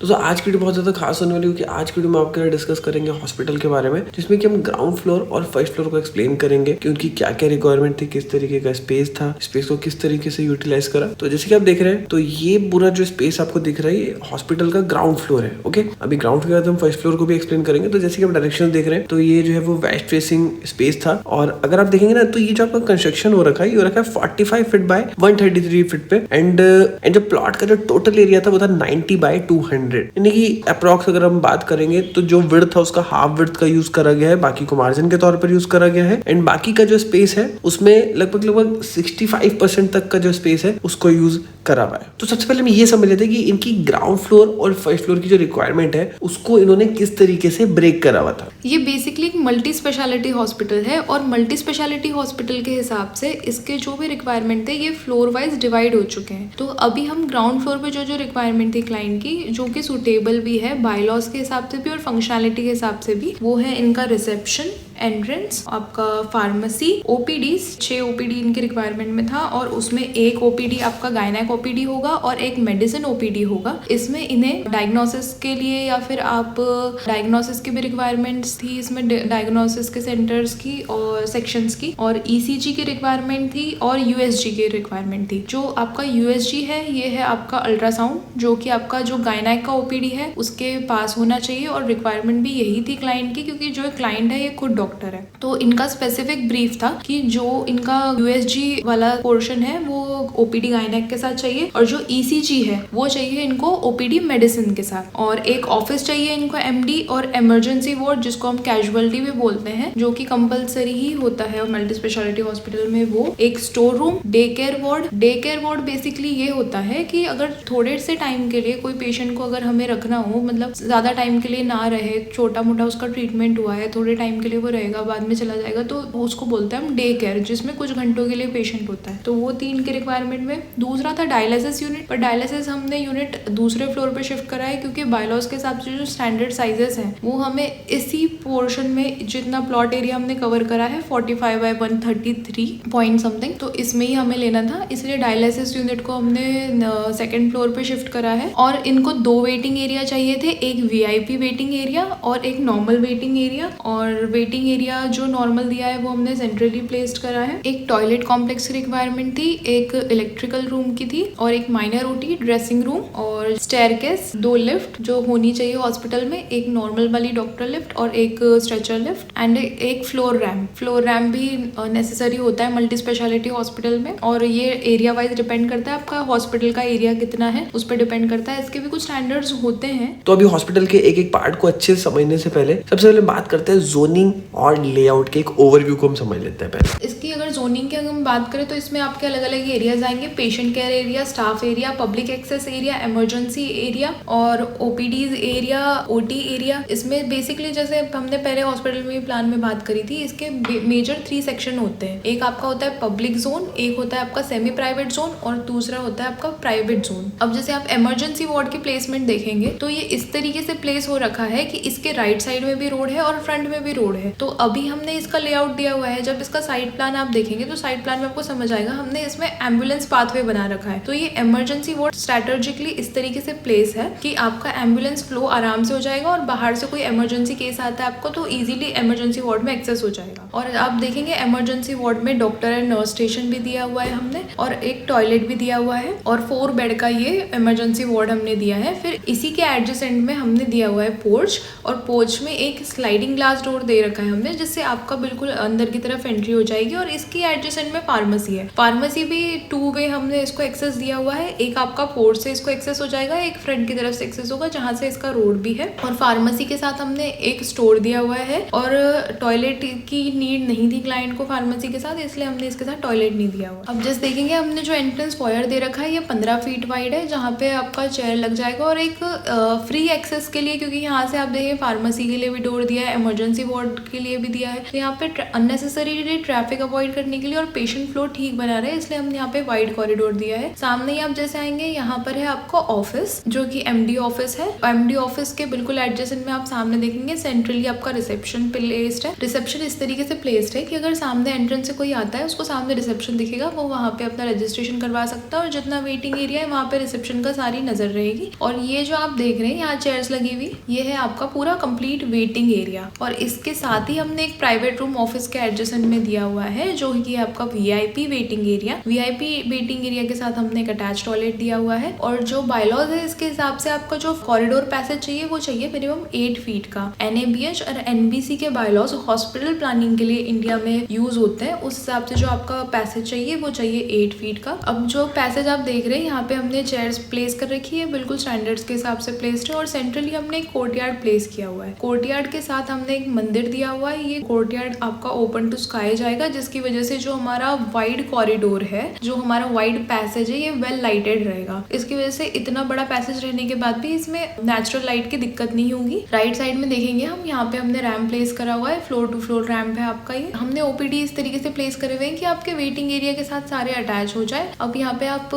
तो आज की वीडियो बहुत ज़्यादा खास होने वाली है क्योंकि आज की वीडियो में आपके साथ डिस्कस करेंगे हॉस्पिटल के बारे में, जिसमें कि हम ग्राउंड फ्लोर और फर्स्ट फ्लोर को एक्सप्लेन करेंगे कि उनकी क्या क्या रिक्वायरमेंट थी, किस तरीके का स्पेस था, स्पेस को किस तरीके से यूटिलाइज करा। तो जैसे कि आप देख रहे हैं, तो ये पूरा जो स्पेस आपको दिख रहा है ये हॉस्पिटल का ग्राउंड फ्लोर है। ओके, अभी ग्राउंड फ्लोर के बाद हम फर्स्ट फ्लोर को भी एक्सप्लेन करेंगे। तो जैसे कि आप डायरेक्शन देख रहे हैं, तो ये जो है वो वेस्ट फेसिंग स्पेस था। और अगर आप देखेंगे ना, तो ये जो आपका कंस्ट्रक्शन हो रखा है, ये हो रखा है 45 फीट बाय 133 फीट पे। एंड जो प्लॉट का जो टोटल एरिया था वो था 90 बाय 200, यानी कि अप्रॉक्स अगर हम बात करेंगे तो जो विड्थ था उसका हाफ विड्थ का यूज करा गया है, बाकी को मार्जिन के तौर पर यूज करा गया है। एंड बाकी का जो स्पेस है उसमें लगभग 65% तक का जो स्पेस है उसको यूज करा हुआ है। तो सबसे पहले हम ये समझ लेते हैं कि इनकी ग्राउंड फ्लोर और फर्स्ट फ्लोर की जो रिक्वायरमेंट है उसको इन्होंने किस तरीके से ब्रेक करा हुआ था। ये बेसिकली एक मल्टी स्पेशलिटी हॉस्पिटल है और मल्टी स्पेशलिटी हॉस्पिटल के हिसाब से इसके जो भी रिक्वायरमेंट थे ये फ्लोर वाइज डिवाइड हो चुके हैं। तो अभी हम ग्राउंड फ्लोर पे जो रिक्वायरमेंट थी क्लाइंट की, जो कि सुटेबल भी है बायलॉज के हिसाब से भी और फंक्शनैलिटी के हिसाब से भी, वो है इनका रिसेप्शन, एंट्रेंस, आपका फार्मेसी, ओपीडी। 6 ओपीडी इनकी रिक्वायरमेंट में था और उसमें एक ओपीडी आपका गायनेक ओपीडी होगा और एक मेडिसिन ओपीडी होगा। इसमें इन्हें डायग्नोसिस के लिए या फिर आप डायग्नोसिस की भी रिक्वायरमेंट्स थी, इसमें डायग्नोसिस के सेंटर्स की और सेक्शंस की, और ईसीजी की रिक्वायरमेंट थी और यूएसजी की रिक्वायरमेंट थी। जो आपका यूएसजी है ये है आपका अल्ट्रासाउंड, जो कि आपका जो गायनेक का ओपीडी है उसके पास होना चाहिए और रिक्वायरमेंट भी यही थी क्लाइंट की, क्योंकि जो क्लाइंट है ये खुद डॉक्टर है। तो इनका स्पेसिफिक ब्रीफ था कि जो इनका यूएसजी वाला पोर्शन है वो ओपीडी गायनेक के साथ चाहिए और जो ईसीजी है वो चाहिए इनको ओपीडी मेडिसिन के साथ, और एक ऑफिस चाहिए इनको एमडी और इमरजेंसी वार्ड, जिसको हम कैजुअलिटी भी बोलते हैं, जो कि कंपलसरी ही होता है और मल्टी स्पेशलिटी हॉस्पिटल में। वो एक store room, day care ward basically ये होता है कि अगर थोड़े से टाइम के लिए कोई पेशेंट को अगर हमें रखना हो, मतलब ज्यादा टाइम के लिए ना रहे, छोटा मोटा उसका ट्रीटमेंट हुआ है, थोड़े टाइम के लिए वो रहेगा, बाद में चला जाएगा, तो उसको बोलते हैं हम डे केयर, जिसमें कुछ घंटों के लिए पेशेंट होता है। तो वो 3 के रिक्वायरमेंट में। दूसरा था डायलिसिस यूनिट, पर डायलिसिस हमने यूनिट दूसरे फ्लोर पे शिफ्ट करा है क्योंकि बायलॉज के हिसाब से जो स्टैंडर्ड साइजेस हैं वो हमें इसी पोर्शन में, जितना प्लॉट एरिया हमने कवर करा है 45 बाय 133 पॉइंट समथिंग, तो इसमें ही हमें लेना था, इसलिए डायलिसिस यूनिट को हमने सेकेंड फ्लोर पे शिफ्ट करा है। और इनको 2 वेटिंग एरिया चाहिए थे, एक वीआईपी वेटिंग एरिया और एक नॉर्मल वेटिंग एरिया। और वेटिंग एरिया जो नॉर्मल दिया है वो हमने सेंट्रली प्लेस्ड करा है। एक टॉयलेट कॉम्प्लेक्स की रिक्वायरमेंट थी, एक इलेक्ट्रिकल रूम की थी और एक माइनर ओटी, ड्रेसिंग रूम और स्टेयरकेस, 2 लिफ्ट जो होनी चाहिए हॉस्पिटल में, एक नॉर्मल वाली डॉक्टर लिफ्ट और एक स्ट्रेचर लिफ्ट, एंड एक फ्लोर रैम्प भी नेसेसरी होता है मल्टी स्पेशलिटी हॉस्पिटल में। और ये एरिया वाइज डिपेंड करता है, आपका हॉस्पिटल का एरिया कितना है उस पर डिपेंड करता है, इसके भी कुछ स्टैंडर्ड्स होते हैं। तो अभी हॉस्पिटल के एक एक पार्ट को अच्छे से समझने से पहले सबसे पहले बात करते हैं जोनिंग और लेआउट के एक ओवरव्यू को हम समझ लेते हैं पहले। इसकी अगर जोनिंग की अगर हम बात करें तो इसमें आपके अलग अलग एरियाज आएंगे, patient care area, staff area, public access area, emergency area और ओपीडीज एरिया, ओटी एरिया। इसमें बेसिकली जैसे हमने पहले हॉस्पिटल में प्लान में बात करी थी, इसके मेजर 3 सेक्शन होते हैं। एक आपका होता है पब्लिक जोन, एक होता है आपका सेमी प्राइवेट जोन और दूसरा होता है आपका प्राइवेट जोन। अब जैसे आप इमरजेंसी वार्ड की प्लेसमेंट देखेंगे तो ये इस तरीके से प्लेस हो रखा है कि इसके राइट साइड में भी रोड है और फ्रंट में भी रोड है। तो अभी हमने इसका लेआउट दिया हुआ है, जब इसका साइड प्लान आप देखेंगे तो साइड प्लान में आपको समझ आएगा, हमने इसमें एम्बुलेंस पाथवे बना रखा है। तो ये इमरजेंसी वार्ड स्ट्रेटेजिकली इस तरीके से प्लेस है कि आपका एम्बुलेंस फ्लो आराम से हो जाएगा और बाहर से कोई इमरजेंसी केस आता है आपको तो इजीली इमरजेंसी वार्ड में एक्सेस हो जाएगा। और आप देखेंगे इमरजेंसी वार्ड में डॉक्टर एंड नर्स स्टेशन भी दिया हुआ है हमने, और एक टॉयलेट भी दिया हुआ है, और 4 बेड का ये इमरजेंसी वार्ड हमने दिया है। फिर इसी के एडजेसेंट में हमने दिया हुआ है पोर्च, और पोर्च में एक स्लाइडिंग ग्लास डोर दे रखा है हमने, जिससे आपका बिल्कुल अंदर की तरफ एंट्री हो जाएगी। और इसकी एडजेसेंट में फार्मेसी है, फार्मेसी भी 2 वे हमने इसको एक्सेस दिया हुआ है, एक आपका पोर्ट से इसको एक्सेस हो जाएगा, एक फ्रंट की तरफ से एक्सेस होगा जहां से इसका रोड भी है। और फार्मेसी के साथ हमने एक स्टोर दिया हुआ है, और टॉयलेट की नीड नहीं थी क्लाइंट को फार्मेसी के साथ, इसलिए हमने इसके साथ टॉयलेट नहीं दिया हुआ। अब जैसे देखेंगे हमने जो एंट्रेंस फॉयर दे रखा है ये 15 फीट वाइड है, जहाँ पे आपका चेयर लग जाएगा, और एक फ्री एक्सेस के लिए, क्योंकि यहाँ से आप देखें फार्मेसी के लिए भी डोर दिया है, इमरजेंसी वार्ड के के लिए भी दिया है। तो यहाँ पे अननेसेसरी ट्रैफिक अवॉइड करने के लिए और पेशेंट फ्लो ठीक बना रहे, इसलिए हमने यहाँ पे वाइड कॉरिडोर दिया है। सामने ही आप जैसे आएंगे, यहाँ पर है आपका ऑफिस, जो कि एमडी ऑफिस है। एमडी ऑफिस के बिल्कुल एडजेसेंट में आप सामने देखेंगे सेंट्रली आपका रिसेप्शन प्लेस्ड है। रिसेप्शन इस तरीके से प्लेस्ड है कि अगर सामने एंट्रेंस से कोई आता है, उसको सामने रिसेप्शन दिखेगा, वो वहाँ पे अपना रजिस्ट्रेशन करवा सकता है और जितना वेटिंग एरिया है वहाँ पे रिसेप्शन का सारी नजर रहेगी। और ये जो आप देख रहे हैं यहाँ चेयर्स लगी हुई, ये है आपका पूरा कंप्लीट वेटिंग एरिया। और इसके साथ ही हमने एक प्राइवेट रूम ऑफिस के एडजेसेंट में दिया हुआ है, जो कि आपका VIP waiting area. VIP waiting area के साथ हमने एक अटैच टॉयलेट दिया हुआ है। और जो बायलॉज है, इसके हिसाब से आपका जो कॉरिडोर पैसेज चाहिए वो चाहिए मिनिमम 8 फीट का। एनएबीएच और एनबीसी के बायलॉज हॉस्पिटल प्लानिंग के लिए इंडिया में यूज होते हैं, उस हिसाब से जो आपका पैसेज चाहिए वो चाहिए 8 फीट का। अब जो पैसेज आप देख रहे हैं, यहाँ पे हमने चेयर्स प्लेस कर रखी है, बिल्कुल स्टैंडर्ड्स के हिसाब से प्लेस्ड है। और सेंट्रली हमने एक कोर्टयार्ड प्लेस किया हुआ है। कोर्टयार्ड के साथ हमने एक मंदिर दिया हुआ है। ये कोर्टयार्ड आपका ओपन टू स्काई जाएगा, जिसकी वजह से जो हमारा वाइड कॉरिडोर है, जो हमारा वाइड पैसेज है, ये वेल लाइटेड रहेगा। इसकी वजह से इतना बड़ा पैसेज रहने के बाद भी इसमें नेचुरल लाइट की दिक्कत नहीं होगी। राइट साइड में देखेंगे हम, यहाँ पे हमने रैम्प प्लेस करा हुआ है, फ्लोर टू फ्लोर रैम्प है आपका। ये हमने ओपीडी इस तरीके से प्लेस करे हुए हैं कि आपके वेटिंग एरिया के साथ सारे अटैच हो जाए। अब यहाँ पे आप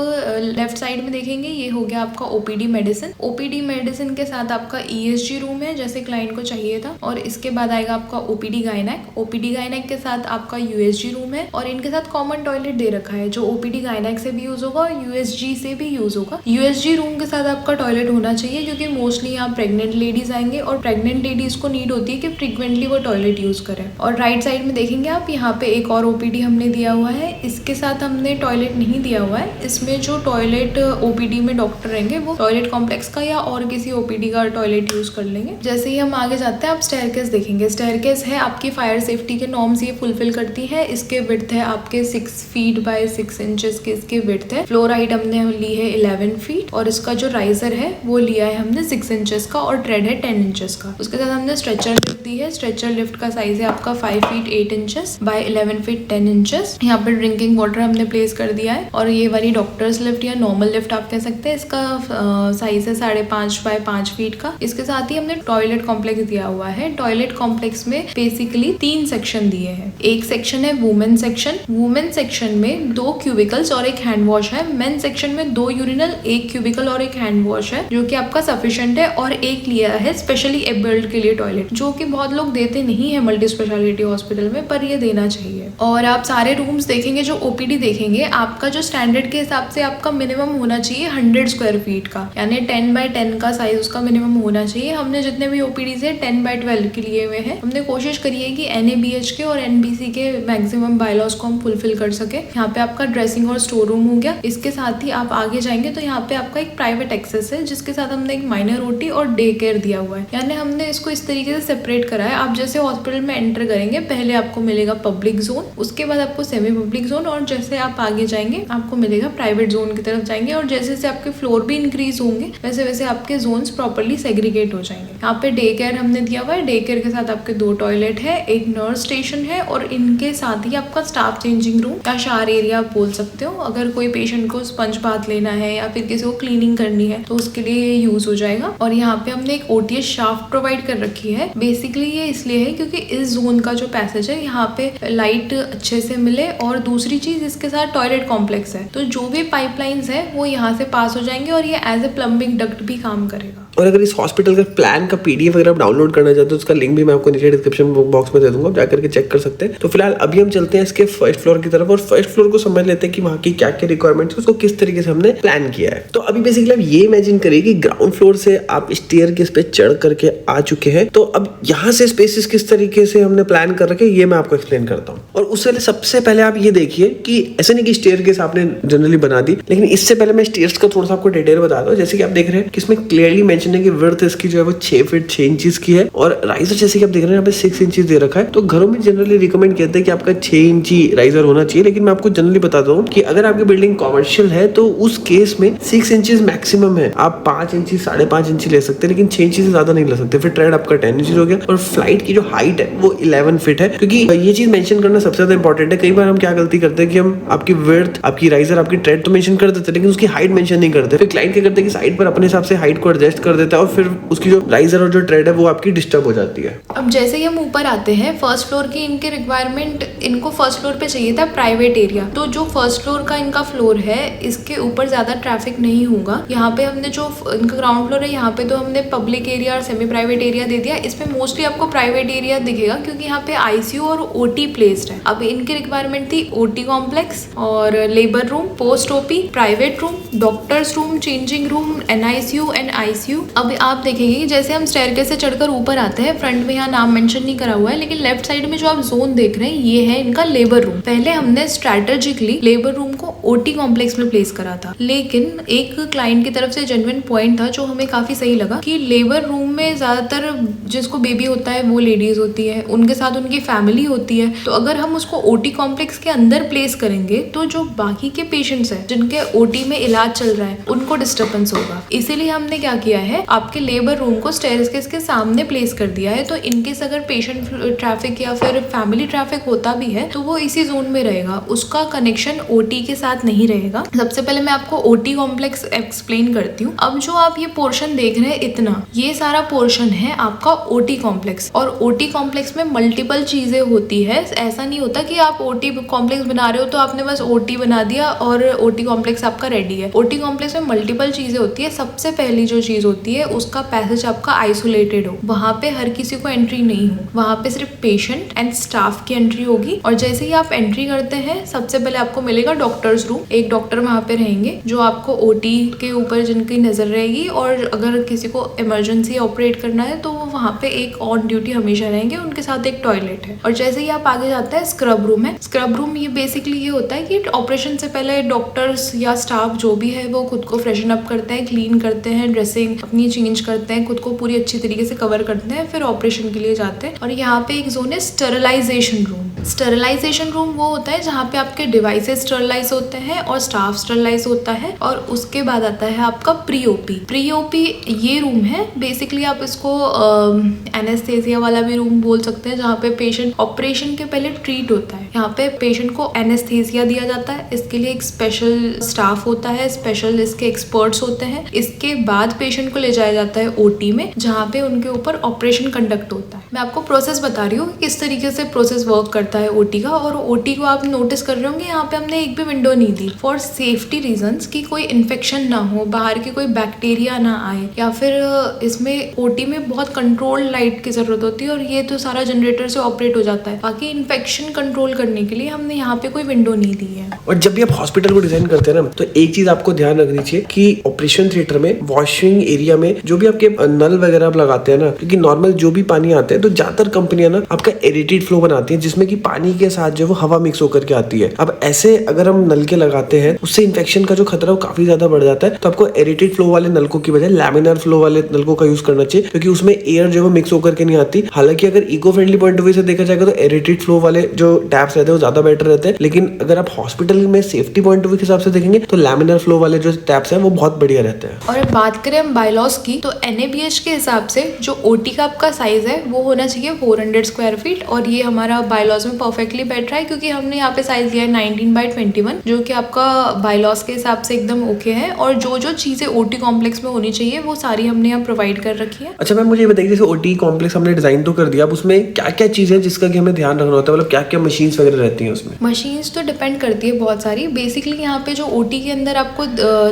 लेफ्ट साइड में देखेंगे, ये हो गया आपका ओपीडी मेडिसिन। ओपीडी मेडिसिन के साथ आपका ईएसजी रूम है, जैसे क्लाइंट को चाहिए था। और इसके बाद आएगा आपका ओपीडी गायनेक। ओपीडी गायनेक के साथ आपका यूएसजी रूम है और इनके साथ कॉमन टॉयलेट दे रखा है, जो ओपीडी गायनेक से भी यूज होगा और यूएसजी से भी यूज होगा। यूएसजी रूम के साथ आपका टॉयलेट होना चाहिए, क्योंकि मोस्टली यहाँ प्रेग्नेंट लेडीज आएंगे और प्रेग्नेंट लेडीज को नीड होती है कि फ्रिक्वेंटली वो टॉयलेट यूज करें। और राइट साइड में देखेंगे आप, यहाँ पे एक और ओपीडी हमने दिया हुआ है। इसके साथ हमने टॉयलेट नहीं दिया हुआ है। इसमें जो टॉयलेट ओपीडी में डॉक्टर रहेंगे, वो टॉयलेट कॉम्प्लेक्स का या और किसी ओपीडी का टॉयलेट यूज कर लेंगे। जैसे ही हम आगे जाते हैं, आप स्टेयरकेस देखेंगे। स्टेयरकेस है आपकी फायर सेफ्टी के नॉर्म्स ये फुलफिल करती है। इसके विड्थ है आपके 6 फीट बाय 6 इंचेस के इसके विड्थ है। फ्लोर हाइट हमने ली है 11 फीट और इसका जो राइजर है वो लिया है हमने 6 इंचेस का और ट्रेड है 10 इंचेस का। उसके साथ हमने स्ट्रेचर लिफ्ट दी है। स्ट्रेचर लिफ्ट का साइज है आपका 5 feet 8 inches bye 11 feet 10 inches. यहाँ पर ड्रिंकिंग वाटर हमने प्लेस कर दिया है। और ये वाली डॉक्टर्स लिफ्ट या नॉर्मल लिफ्ट आप कह सकते हैं, इसका साइज है 5.5 बाय 5 फीट का। इसके साथ ही हमने टॉयलेट कॉम्प्लेक्स दिया हुआ है। टॉयलेट कॉम्प्लेक्स में बेसिकली 3 सेक्शन दिए हैं। एक सेक्शन है वुमेन सेक्शन। वुमेन सेक्शन में 2 क्यूबिकल्स और एक हैंड वॉश है। मेन सेक्शन में 2 यूरिनल, 1 क्यूबिकल और एक हैंड वॉश है, जो कि आपका सफिशिएंट है। और एक लिया है स्पेशली एबल्ड के लिए टॉयलेट, जो कि बहुत लोग देते नहीं है मल्टी स्पेशलिटी हॉस्पिटल में, पर ये देना चाहिए। और आप सारे रूम्स देखेंगे, जो ओपीडी देखेंगे, आपका जो स्टैंडर्ड के हिसाब से आपका मिनिमम होना चाहिए 100 स्क्वायर फीट का, यानी 10 बाय 10 का साइज उसका मिनिमम होना चाहिए। हमने जितने भी ओपीडीज है 10 बाय 12 के लिए हुए हैं। हमने कोशिश करी है कि एनएबीएच के और एनबीसी के मैक्सिमम बायलॉज को हम फुलफिल कर सके। यहाँ पे आपका ड्रेसिंग और स्टोर रूम हो गया। इसके साथ ही आप आगे जाएंगे तो यहाँ पे आपका एक प्राइवेट एक्सेस है, जिसके साथ हमने एक माइनर ओटी और डे केयर दिया हुआ है। यानी हमने इसको इस तरीके से सेपरेट करा है। आप जैसे हॉस्पिटल में एंटर करेंगे, पहले आपको मिलेगा पब्लिक जोन, उसके बाद आपको सेमी पब्लिक जोन, और जैसे आप आगे जाएंगे आपको मिलेगा प्राइवेट जोन की तरफ जाएंगे। और जैसे जैसे आपके फ्लोर भी इंक्रीज होंगे, वैसे वैसे आपके जोन्स प्रॉपर्ली सेग्रीगेट हो जाएंगे। यहाँ पे डे केयर हमने दिया हुआ है। डे केयर के साथ आपके 2 टॉयलेट है, एक नर्स स्टेशन है और इनके साथ ही आपका स्टाफ चेंजिंग रूम या शार एरिया आप बोल सकते हो। अगर कोई पेशेंट को स्पंज बाथ लेना है या फिर किसी को क्लीनिंग करनी है तो उसके लिए ये यूज हो जाएगा। और यहाँ पे हमने एक ओटीएस शाफ्ट प्रोवाइड कर रखी है। बेसिकली ये इसलिए है क्योंकि इस जोन का जो पैसेज है, यहाँ पे लाइट अच्छे से मिले। और दूसरी चीज, इसके साथ टॉयलेट कॉम्प्लेक्स है, तो जो भी पाइपलाइंस है वो यहाँ से पास हो जाएंगे और ये एज ए प्लम्बिंग डक्ट भी काम करेगा। और अगर इस हॉस्पिटल का प्लान का पीडीएफ अगर आप डाउनलोड करना चाहते हो, उसका लिंक भी मैं आपको नीचे डिस्क्रिप्शन बॉक्स में दे दूंगा, जाकर के चेक कर सकते हैं। तो फिलहाल अभी हम चलते हैं इसके फर्स्ट फ्लोर की तरफ और फर्स्ट फ्लोर को समझ लेते हैं कि वहाँ की क्या क्या रिक्वायरमेंट्स है, उसको किस तरीके से हमने प्लान किया है। तो अभी बेसिकली आप ये इमेजिन करिए कि ग्राउंड फ्लोर से आप स्टेयरकेस पे चढ़ करके आ चुके हैं। तो अब यहाँ से स्पेसेस किस तरीके से हमने प्लान कर रखे, ये मैं आपको एक्सप्लेन करता हूँ। और उससे सबसे पहले आप ये देखिए कि ऐसा नहीं कि स्टेयरकेस आपने जनरली बना दी, लेकिन इससे पहले मैं स्टेयर्स का थोड़ा सा आपको डिटेल बता दूं। जैसे कि आप देख रहे हैं कि इसमें क्लियरली मेंशन है कि विड्थ की जो है वो 6 फीट 6 इंचेस की है और राइजर जैसे कि आप देख रहे हैं यहाँ पे 6 इंचेस दे रखा है। तो घरों में जनरली रिकमेंड कहते हैं कि आपका 6 इंची राइजर होना चाहिए, लेकिन मैं आपको जनरली बताता हूँ कि अगर आपकी बिल्डिंग कॉमर्शियल है तो उस केस में 6 इंचेस मैक्सिमम है। आप 5 इंची 5.5 इंची ले सकते हैं, लेकिन 6 इंची से ज्यादा नहीं ले सकते। फिर ट्रेड आपका 10 इंचेस हो गया। और फ्लाइट की जो हाइट है वो 11 फीट है, क्योंकि ये चीज मेंशन करना सबसे ज्यादा इंपॉर्टेंट है। कई बार हम क्या गलती करते हैं कि हम आपकी विड्थ, आपकी राइजर, आपकी ट्रेड तो मेंशन कर देते हैं, लेकिन उसकी हाइट मेंशन नहीं करते। फिर क्लाइंट क्या करते हैं कि साइड पर अपने हिसाब से हाइट को एडजस्ट कर कर देता है और फिर उसकी जो राइजर और जो ट्रेड है वो आपकी डिस्टर्ब हो जाती है। अब जैसे ही हम ऊपर आते हैं फर्स्ट फ्लोर की इनके रिक्वायरमेंट, इनको फर्स्ट फ्लोर पे चाहिए था प्राइवेट एरिया। तो जो फर्स्ट फ्लोर का इनका फ्लोर है इसके ऊपर ज्यादा ट्रैफिक नहीं होगा। यहाँ पे हमने जो इनका ग्राउंड फ्लोर है यहाँ पे तो हमने पब्लिक एरिया और सेमी प्राइवेट एरिया दे दिया। इसमें मोस्टली आपको प्राइवेट एरिया दिखेगा क्योंकि यहाँ पे आईसीयू और ओटी प्लेस्ड है। अब इनकी रिक्वायरमेंट थी ओटी कॉम्प्लेक्स और labour room, post OP, private room, doctors room, changing room, NICU and ICU. अब आप देखेंगे जैसे हम स्टेयरकेस से चढ़कर ऊपर आते हैं, फ्रंट में यहाँ नाम मेंशन नहीं करा हुआ है लेकिन लेफ्ट साइड में जो आप जोन देख रहे हैं ये है इनका लेबर रूम। पहले हमने स्ट्रेटेजिकली लेबर रूम को ओटी कॉम्प्लेक्स में प्लेस करा था, लेकिन एक क्लाइंट की तरफ से जेन्युइन पॉइंट था जो हमें काफी सही लगा कि लेबर रूम में ज्यादातर जिसको बेबी होता है वो लेडीज होती है, उनके साथ उनकी फैमिली होती है। तो अगर हम उसको ओटी कॉम्प्लेक्स के अंदर प्लेस करेंगे तो जो बाकी के पेशेंट्स हैं जिनके ओटी में इलाज चल रहा है उनको डिस्टर्बेंस होगा। इसीलिए हमने क्या किया है, आपके लेबर रूम को स्टेयरकेस के सामने प्लेस कर दिया है। तो इनकेस अगर पेशेंट ट्रैफिक या फिर फैमिली ट्रैफिक होता भी है तो वो इसी जोन में रहेगा, उसका कनेक्शन ओटी के साथ नहीं रहेगा। सबसे पहले मैं आपको ओटी कॉम्प्लेक्स एक्सप्लेन करती हूँ। अब जो आप ये पोर्शन देख रहे हैं इतना, ये सारा पोर्शन है आपका ओटी कॉम्प्लेक्स। और ओटी कॉम्प्लेक्स में मल्टीपल चीजें होती है। ऐसा नहीं होता कि आप ओटी कॉम्प्लेक्स बना रहे हो तो आपने बस ओटी बना दिया और ओटी कॉम्प्लेक्स आपका रेडी है। ओटी कॉम्प्लेक्स में मल्टीपल चीजें होती है। सबसे पहली जो चीज होती है उसका पैसेज आपका आइसोलेटेड हो, वहां पे हर किसी को एंट्री नहीं हो, वहां पे सिर्फ पेशेंट एंड स्टाफ की एंट्री होगी। और जैसे ही आप एंट्री करते हैं सबसे पहले आपको मिलेगा डॉक्टर्स रूम। एक डॉक्टर वहां पे रहेंगे जो आपको ओटी के ऊपर जिनकी नजर रहेगी, और अगर किसी को इमरजेंसी ऑपरेट करना है तो वो वहां पे एक ऑन ड्यूटी हमेशा रहेंगे। उनके साथ एक टॉयलेट है। और जैसे ही आप आगे जाते हैं स्क्रब रूम है। स्क्रब रूम ये बेसिकली ये होता है कि ऑपरेशन से पहले डॉक्टर्स या स्टाफ जो भी है वो खुद को फ्रेशन अप करते हैं, क्लीन करते हैं, ड्रेसिंग अपनी चेंज करते हैं, खुद को पूरी अच्छी तरीके से कवर करते हैं, फिर ऑपरेशन के लिए जाते हैं। और यहाँ पे एक जोन है स्टरलाइजेशन रूम। स्टरलाइजेशन रूम वो होता है जहाँ पे आपके डिवाइसेस स्टरलाइज होते हैं और स्टाफ स्टरलाइज होता है। और उसके बाद आता है आपका प्री ओपी। प्री ओपी ये रूम है, बेसिकली आप इसको एनेस्थेसिया वाला भी रूम बोल सकते हैं, जहाँ पे पेशेंट ऑपरेशन के पहले ट्रीट होता है। यहाँ पे पेशेंट को एनेस्थेसिया दिया जाता है, इसके लिए एक स्पेशल स्टाफ होता है, स्पेशल इसके एक्सपर्ट्स होते हैं। इसके बाद पेशेंट को ले जाया जाता है ओटी में, जहाँ पे उनके ऊपर ऑपरेशन कंडक्ट होता है। मैं आपको प्रोसेस बता रही हूँ किस तरीके से प्रोसेस वर्क करता है ओटी का। और ओटी को आप नोटिस कर रहे होंगे यहाँ पे हमने एक भी विंडो नहीं दी, फॉर सेफ्टी रीजंस, कि कोई इन्फेक्शन ना हो, बाहर की कोई बैक्टीरिया ना आए, या फिर इसमें ओटी में बहुत कंट्रोल लाइट की जरूरत होती है और ये तो सारा जनरेटर से ऑपरेट हो जाता है। बाकी इन्फेक्शन कंट्रोल करने के लिए हमने यहाँ पे कोई विंडो नहीं दी है। और जब भी आप हॉस्पिटल को डिजाइन करते हैं ना, तो एक चीज आपको ध्यान रखनी चाहिए कि ऑपरेशन थिएटर में वॉशिंग एरिया में जो भी आपके नल वगैरह आप लगाते हैं ना, क्योंकि नॉर्मल जो भी पानी आता है तो ज्यादातर कंपनियां ना आपका एडिटेड फ्लो बनाती है, जिसमें कि पानी के साथ जो वो हवा मिक्स होकर के आती है। अब ऐसे अगर हम नल के लगाते हैं उससे इन्फेक्शन का जो खतरा है वो काफी ज्यादा बढ़ जाता है। तो आपको एडिटेड फ्लो वाले नलकों की बजाय लैमिनार फ्लो वाले नलकों का यूज करना चाहिए, क्योंकि उसमें एयर जो है मिक्स होकर के नहीं आती। हालांकि अगर eco friendly point of view से देखा जाएगा तो एडिटेड फ्लो वाले जो टैप्स रहते हैं वो ज्यादा बेटर रहते हैं, लेकिन अगर आप हॉस्पिटल में सेफ्टी पॉइंट ऑफ व्यू के हिसाब से देखेंगे तो लैमिनार फ्लो वाले जो टैप्स हैं वो बहुत बढ़िया रहते हैं। और बात करें हम बायलॉज की, तो NABH के हिसाब से जो ओटी का आपका साइज है वो होना चाहिए 400 स्क्वायर फीट। और ये हमारा बायलॉज में परफेक्टली बैठ रहा है, क्योंकि हमने यहाँ पे साइज लिया है 19/21, जो कि आपका बायलॉज के हिसाब से एकदम ओके है। और जो जो चीजें ओटी कॉम्प्लेक्स में होनी चाहिए वो सारी हमने यहाँ प्रोवाइड कर रखी है। अच्छा मैम, मुझे बताइए जैसे ओटी कॉम्प्लेक्स हमने डिजाइन तो कर दिया, अब उसमें क्या क्या चीजें जिसका कि हमें ध्यान रखना होता है, मतलब क्या क्या मशीन्स वगैरह रहती हैं उसमें? मशीन्स तो डिपेंड करती है बहुत सारी। बेसिकली यहाँ पे जो ओटी के अंदर आपको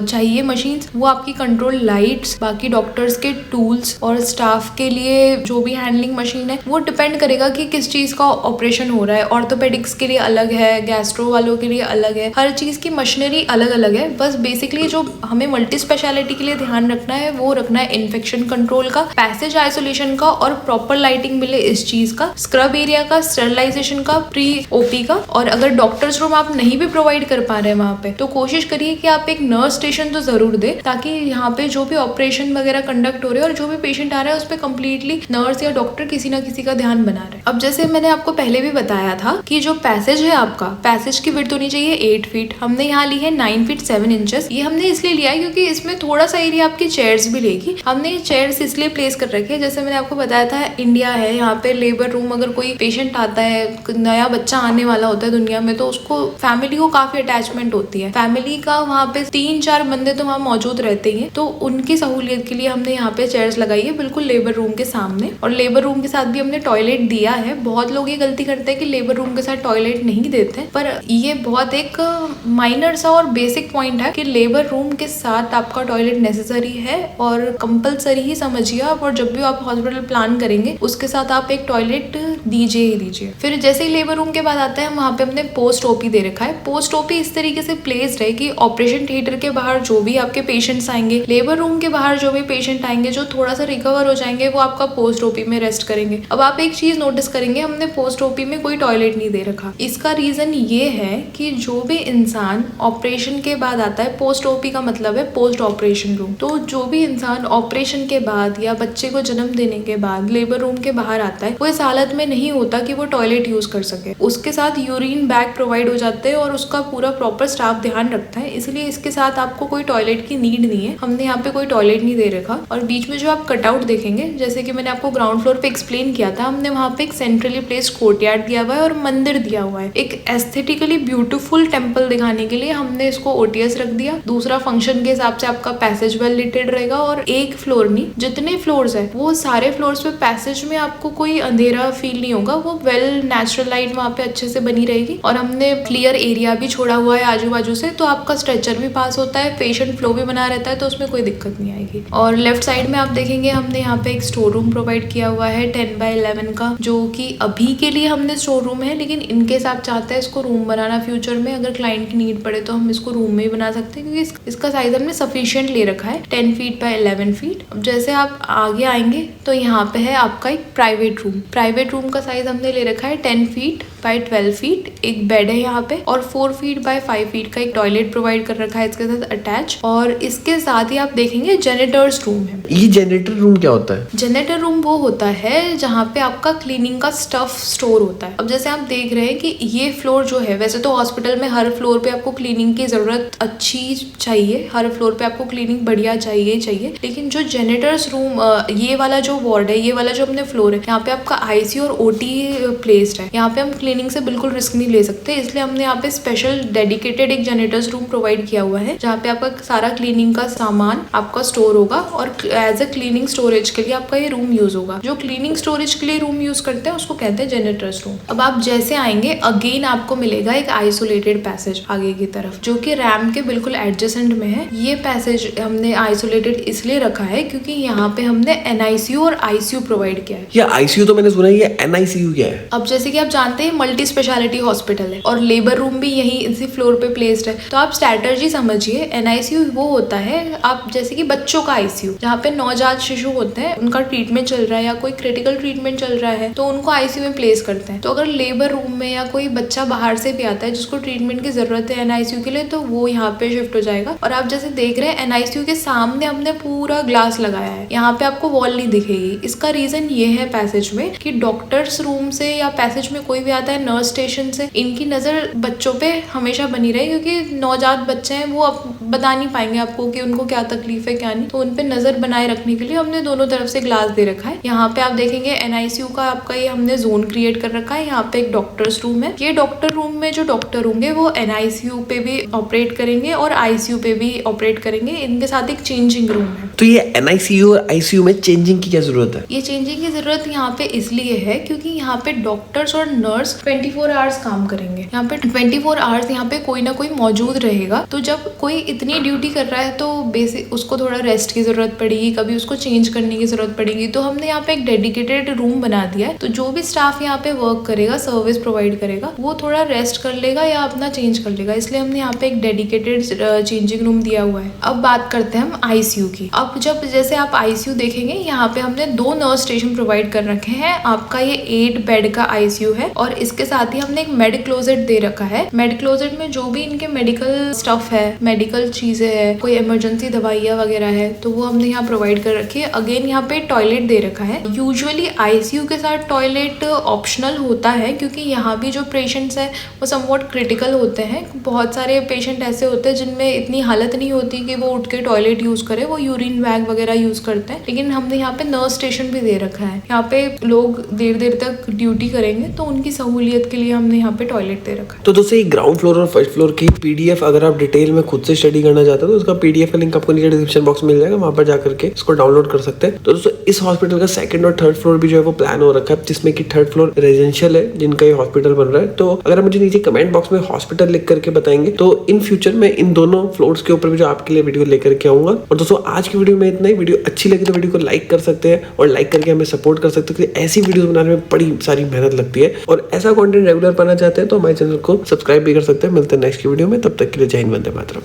चाहिए मशीन्स, वो आपकी कंट्रोल लाइट्स, बाकी डॉक्टर्स के टूल्स और स्टाफ के लिए जो भी हैंडलिंग मशीन है वो डिपेंड करेगा कि किस चीज का ऑपरेशन हो रहा है। ऑर्थोपेडिक्स के लिए अलग है, गैस्ट्रो वालों के लिए अलग है, हर चीज की मशीनरी अलग अलग है। बस बेसिकली जो हमें मल्टी स्पेशलिटी के लिए ध्यान रखना है वो रखना है इन्फेक्शन कंट्रोल का, पैसेज आइसोलेशन का, और प्रॉपर लाइटिंग मिले इस चीज का, स्क्रब एरिया का, स्टरलाइजेशन का, प्री ओपी का। और अगर डॉक्टर्स रूम आप नहीं भी प्रोवाइड कर पा रहे हैं वहाँ पे, तो कोशिश करिए कि आप एक नर्स स्टेशन तो जरूर दे, ताकि यहाँ पे जो भी ऑपरेशन वगैरह कंडक्ट हो रहे हैं और जो भी पेशेंट आ रहा है उस पर कम्प्लीटली नर्स या डॉक्टर किसी ना किसी का ध्यान बना रहे हैं। अब जैसे मैंने आपको पहले भी बताया बताया था कि जो पैसेज है आपका, पैसेज की विड्थ होनी चाहिए 8 फीट, हमने यहाँ ली है 9 फीट 7 इंचेस। ये हमने इसलिए लिया है क्योंकि इसमें थोड़ा सा एरिया आपकी चेयर्स भी लेगी। हमने चेयर्स इसलिए प्लेस कर रखे हैं, जैसे मैंने आपको बताया था इंडिया है, यहाँ पे लेबर रूम, अगर कोई पेशेंट आता है, नया बच्चा आने वाला होता है दुनिया में, तो उसको फैमिली को काफी अटैचमेंट होती है, फैमिली का वहाँ पे 3-4 बंदे तो वहाँ मौजूद रहते ही हैं, तो उनकी सहूलियत के लिए हमने यहाँ पे चेयर्स लगाई है बिल्कुल लेबर रूम के सामने। और लेबर रूम के साथ भी हमने टॉयलेट दिया है। बहुत लोग ये गलती करते हैं कि लेबर रूम के साथ टॉयलेट नहीं देते, पर ये बहुत एक माइनर सा और बेसिक पॉइंट है कि लेबर रूम के साथ आपका टॉयलेट नेसेसरी है और कंपलसरी ही समझिए आप। और जब भी आप हॉस्पिटल प्लान करेंगे उसके साथ आप एक टॉयलेट दीजिए ही दीजिए। फिर जैसे ही लेबर रूम के बाद आता है, वहाँ पे हमने पोस्ट ओपी दे रखा है। पोस्ट ओपी इस तरीके से प्लेस्ड है कि ऑपरेशन थिएटर के बाहर जो भी आपके पेशेंट्स आएंगे, लेबर रूम के बाहर जो भी पेशेंट आएंगे जो थोड़ा सा रिकवर हो जाएंगे, वो आपका पोस्ट ओपी में रेस्ट करेंगे। अब आप एक चीज नोटिस करेंगे, हमने पोस्ट ओपी में कोई टॉयलेट नहीं दे रखा। इसका रीजन ये है कि जो भी इंसान ऑपरेशन के बाद आता है, पोस्ट ओपी का मतलब है पोस्ट ऑपरेशन रूम, तो जो भी इंसान ऑपरेशन के बाद या बच्चे को जन्म देने के बाद लेबर रूम के बाहर आता है, वो इस हालत में नहीं होता कि वो टॉयलेट यूज कर सके। उसके साथ यूरिन बैग प्रोवाइड हो जाते हैं और उसका पूरा प्रॉपर स्टाफ ध्यान रखता है, इसलिए इसके साथ आपको कोई टॉयलेट की नीड नहीं है। हमने यहाँ पे कोई टॉयलेट नहीं दे रखा। और बीच में जो आप कटआउट देखेंगे, जैसे कि मैंने आपको ग्राउंड फ्लोर पे एक्सप्लेन किया था, हमने वहाँ पे एक सेंट्रली प्लेस्ड कोर्टयार्ड दिया हुआ है और मंदिर दिया हुआ है। एक एस्थेटिकली ब्यूटीफुल टेम्पल दिखाने के लिए हमने इसको ओटीएस रख दिया। दूसरा, फंक्शन के हिसाब से आपका पैसेज वेल लिटेड रहेगा। और एक फ्लोर नहीं, जितने फ्लोर्स है वो सारे फ्लोर्स पे पैसेज में आपको कोई अंधेरा फील नहीं होगा, वो वेल नेचुरल लाइट वहाँ पे अच्छे से बनी रहेगी। और हमने क्लियर एरिया भी छोड़ा हुआ है आजू बाजू से, तो आपका स्ट्रेचर भी पास होता है, पेशेंट फ्लो भी बना रहता है, तो उसमें कोई दिक्कत नहीं आएगी। और लेफ्ट साइड में आप देखेंगे हमने यहाँ पे एक स्टोर रूम प्रोवाइड किया हुआ है 10x11 का, जो कि अभी के लिए हमने स्टोर रूम है, लेकिन इनकेस आप चाहते हैं इसको रूम बनाना फ्यूचर में, अगर क्लाइंट की नीड पड़े तो हम इसको रूम में ही बना सकते हैं, क्योंकि इसका साइज हमने सफिशिएंट ले रखा है 10 फीट बाय 11 फीट। अब जैसे आप आगे आएंगे तो यहाँ पे है आपका एक प्राइवेट रूम। प्राइवेट रूम का साइज हमने ले रखा है 10 फीट बाय 12 फीट। एक बेड है यहाँ पे और 4 फीट बाय 5 फीट का एक टॉयलेट प्रोवाइड कर रखा है इसके साथ अटैच। और इसके साथ ही आप देखेंगे जेनेटर्स रूम है। ये जेनेटर रूम क्या होता है? जेनेटर रूम वो होता है जहाँ पे आपका क्लीनिंग का स्टफ स्टोर होता है। अब जैसे आप देख रहे हैं कि ये फ्लोर जो है, वैसे तो हॉस्पिटल में हर फ्लोर पे आपको क्लीनिंग की जरूरत अच्छी चाहिए, हर फ्लोर पे आपको क्लीनिंग बढ़िया चाहिए, लेकिन जो जेनेटर्स रूम, ये वाला जो वार्ड है, ये वाला जो अपने फ्लोर है, यहाँ पे आपका आईसीयू और ओटी प्लेस्ड है। यहाँ पे हम क्लीनिंग से बिल्कुल रिस्क नहीं ले सकते, इसलिए हमने यहाँ पे स्पेशल डेडिकेटेड एक जेनेटर्स रूम प्रोवाइड किया हुआ है, जहाँ पे आपका सारा क्लीनिंग का सामान आपका स्टोर होगा और एज अ क्लीनिंग स्टोरेज के लिए आपका ये रूम यूज होगा। जो क्लीनिंग स्टोरेज के लिए रूम यूज करते हैं उसको कहते हैं जेनेटर्स रूम। अब आप जैसे आएंगे अगेन आपको मिलेगा एक आइसोलेटेड पैसेज आगे की तरफ, जो कि रैम के बिल्कुल एडजेसेंट में है। ये पैसेज हमने आइसोलेटेड इसलिए रखा है क्योंकि यहाँ पे हमने एनआईसीयू और आईसीयू प्रोवाइड किया है। ये आईसीयू तो मैंने सुना है, ये एनआईसीयू क्या है? अब जैसे कि आप जानते हैं मल्टी स्पेशलिटी हॉस्पिटल है और लेबर रूम भी यही इसी फ्लोर पे प्लेस्ड है, तो आप स्ट्रैटेजी समझिए। एनआईसीयू वो होता है आप जैसे कि बच्चों का आईसीयू, जहाँ पे नवजात शिशु होते हैं, उनका ट्रीटमेंट चल रहा है या कोई क्रिटिकल ट्रीटमेंट चल रहा है तो उनको आईसीयू में प्लेस करते हैं। तो अगर लेबर रूम में या कोई बच्चा बाहर से भी आता है जिसको ट्रीटमेंट की जरूरत है एनआईसीयू के लिए, तो वो यहाँ पे शिफ्ट हो जाएगा। और आप जैसे देख रहे हैं एनआईसीयू के सामने हमने पूरा ग्लास लगाया है, यहाँ पे आपको वॉल नहीं दिखेगी। इसका रीजन ये है पैसेज में कि डॉक्टर्स रूम से या पैसेज में कोई भी आता है नर्स स्टेशन से, इनकी नजर बच्चों पे हमेशा बनी रहे, क्योंकि नवजात बच्चे हैं, वो बता नहीं पाएंगे आपको कि उनको क्या तकलीफ है क्या नहीं, तो उन पे नजर बनाए रखने के लिए हमने दोनों तरफ से ग्लास दे रखा है। यहाँ पे आप देखेंगे एनआईसीयू का आपका ये हमने जोन क्रिएट कर रखा है। यहाँ पे एक डॉक्टर्स रूम है। ये डॉक्टर रूम में जो डॉक्टर होंगे वो एनआईसीयू पे भी ऑपरेट करेंगे और आईसीयू पे भी ऑपरेट करेंगे। इनके साथ एक चेंजिंग रूम है। तो ये एनआईसीयू और आईसीयू में चेंजिंग की क्या जरूरत है? ये चेंजिंग की जरूरत यहाँ पे इसलिए है क्योंकि यहाँ पे डॉक्टर्स और नर्स 24 आवर्स काम करेंगे। यहाँ पे 24 आवर्स यहाँ पे कोई ना कोई मौजूद रहेगा। तो जब कोई इतनी ड्यूटी कर रहा है तो बेसिक उसको थोड़ा रेस्ट की जरूरत पड़ेगी, कभी उसको चेंज करने की जरूरत पड़ेगी। तो हमने यहाँ पे एक डेडिकेटेड रूम बना दिया है, तो जो भी स्टाफ यहाँ पे वर्क करेगा, सर्विस प्रोवाइड करेगा, वो थोड़ा रेस्ट कर लेगा या अपना चेंज कर लेगा, इसलिए हमने यहाँ पे एक डेडिकेटेड चेंजिंग रूम दिया हुआ है। अब बात करते हैं हम आईसीयू की। अब जब जैसे आप आईसीयू देखेंगे, यहाँ पे हमने 2 नर्स स्टेशन प्रोवाइड कर रखे हैं। आपका ये 8 बेड का आईसीयू है और इसके साथ ही हमने एक मेड क्लोजेट दे रखा है। मेड क्लोजेट में जो भी इनके मेडिकल स्टफ है, मेडिकल चीज़ें हैं, कोई इमरजेंसी दवाइयाँ वगैरह है तो वो हमने यहाँ प्रोवाइड कर रखी है। अगेन यहाँ पे टॉयलेट दे रखा है। यूजुअली आईसीयू के साथ टॉयलेट ऑप्शनल होता है क्योंकि यहाँ भी जो पेशेंट्स हैं वो समवॉट क्रिटिकल होते हैं। बहुत सारे पेशेंट ऐसे होते हैं जिनमें इतनी हालत नहीं होती कि वो उठ के टॉयलेट यूज़ करे, वो यूरिन बैग वगैरह यूज़ करते हैं। लेकिन हमने यहाँ पे नर्स स्टेशन भी दे रखा है। यहाँ पे लोग देर देर तक ड्यूटी करेंगे तो उनकी सहूलियत के लिए हमने यहाँ पे टॉयलेट दे रखा है। तो दोस्तों ये ग्राउंड फ्लोर और फर्स्ट फ्लोर की पीडीएफ अगर आप डिटेल में खुद से स्टडी करना चाहते हो तो उसका पीडीएफ का लिंक आपको नीचे डिस्क्रिप्शन बॉक्स में मिल जाएगा, वहां पर जाकर के इसको डाउनलोड कर सकते हैं। तो दोस्तों इस हॉस्पिटल का सेकंड और थर्ड फ्लोर भी जो है वो प्लान हो रखा है, जिसमें कि थर्ड फ्लोर रेजिडेंशियल है जिनका ये हॉस्पिटल बन रहा है। तो अगर आप मुझे नीचे कमेंट बॉक्स में हॉस्पिटल लिख करके बताएंगे तो इन फ्यूचर में इन दोनों फ्लोर्स के ऊपर भी जो आपके लिए वीडियो लेकर के आऊंगा। और दोस्तों आज की वीडियो में इतना ही। वीडियो अच्छी लगी तो वीडियो को लाइक कर सकते हैं और लाइक करके हमें सपोर्ट कर सकते हैं क्योंकि ऐसी वीडियो बनाने में बड़ी सारी मेहनत लगती है और ऐसा कंटेंट रेगुलर पाना चाहते हैं तो हमारे चैनल को सब्सक्राइब भी कर सकते हैं। मिलते हैं नेक्स्ट वीडियो में, तब तक के लिए जय हिंद, वंदे मातरम।